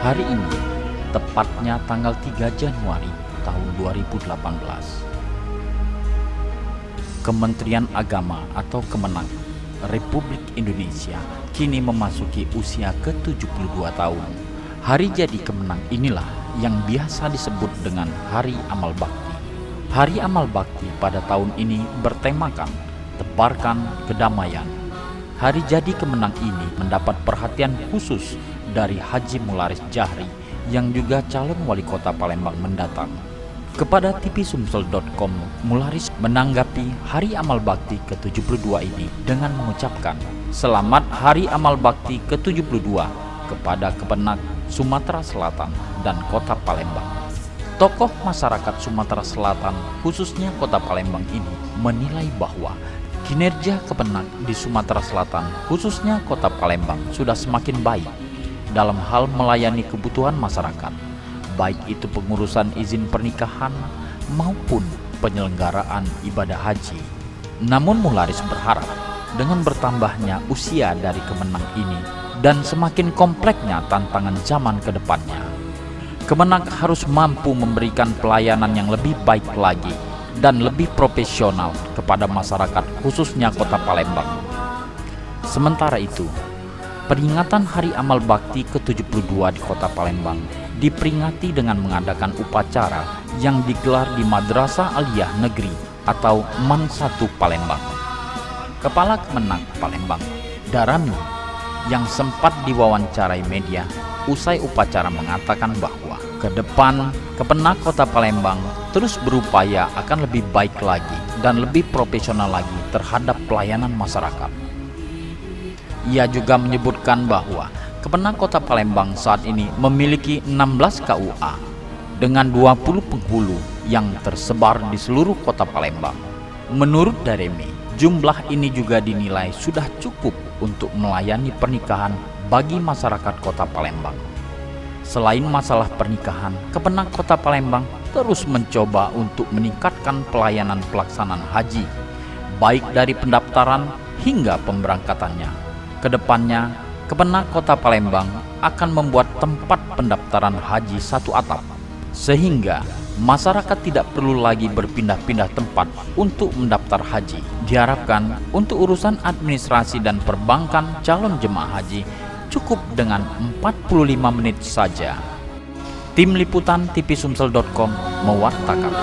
Hari ini, tepatnya tanggal 3 Januari tahun 2018, Kementerian Agama atau Kemenang Republik Indonesia kini memasuki usia ke-72 tahun. Hari jadi Kemenang inilah yang biasa disebut dengan Hari Amal Bakti. Hari Amal Bakti pada tahun ini bertemakan Tebarkan Kedamaian. Hari jadi Kemenang ini mendapat perhatian khusus dari Haji Mularis Jahri yang juga calon wali kota Palembang mendatang. Kepada tvsumsel.com, Mularis menanggapi Hari Amal Bakti ke-72 ini dengan mengucapkan Selamat Hari Amal Bakti ke-72 kepada Kepenak Sumatera Selatan dan Kota Palembang. Tokoh masyarakat Sumatera Selatan, khususnya Kota Palembang ini, menilai bahwa kinerja Kepenak di Sumatera Selatan, khususnya Kota Palembang, sudah semakin baik dalam hal melayani kebutuhan masyarakat, baik itu pengurusan izin pernikahan maupun penyelenggaraan ibadah haji. Namun Mularis berharap dengan bertambahnya usia dari Kemenang ini dan semakin kompleksnya tantangan zaman ke depannya, Kemenang harus mampu memberikan pelayanan yang lebih baik lagi dan lebih profesional kepada masyarakat khususnya Kota Palembang. Sementara itu, peringatan Hari Amal Bakti ke-72 di Kota Palembang diperingati dengan mengadakan upacara yang digelar di Madrasah Aliyah Negeri atau MAN 1 Palembang. Kepala Kemenang Palembang, Darami, yang sempat diwawancarai media usai upacara mengatakan bahwa ke depan Kepenak Kota Palembang terus berupaya akan lebih baik lagi dan lebih profesional lagi terhadap pelayanan masyarakat. Ia juga menyebutkan bahwa Kepenak Kota Palembang saat ini memiliki 16 KUA dengan 20 penghulu yang tersebar di seluruh Kota Palembang. Menurut Daremi, jumlah ini juga dinilai sudah cukup untuk melayani pernikahan bagi masyarakat Kota Palembang. Selain masalah pernikahan, Kepenak Kota Palembang terus mencoba untuk meningkatkan pelayanan pelaksanaan haji, baik dari pendaftaran hingga pemberangkatannya. Kedepannya, Kepenak Kota Palembang akan membuat tempat pendaftaran haji satu atap, sehingga masyarakat tidak perlu lagi berpindah-pindah tempat untuk mendaftar haji. Diharapkan untuk urusan administrasi dan perbankan calon jemaah haji cukup dengan 45 menit saja. Tim Liputan tvsumsel.com mewartakan.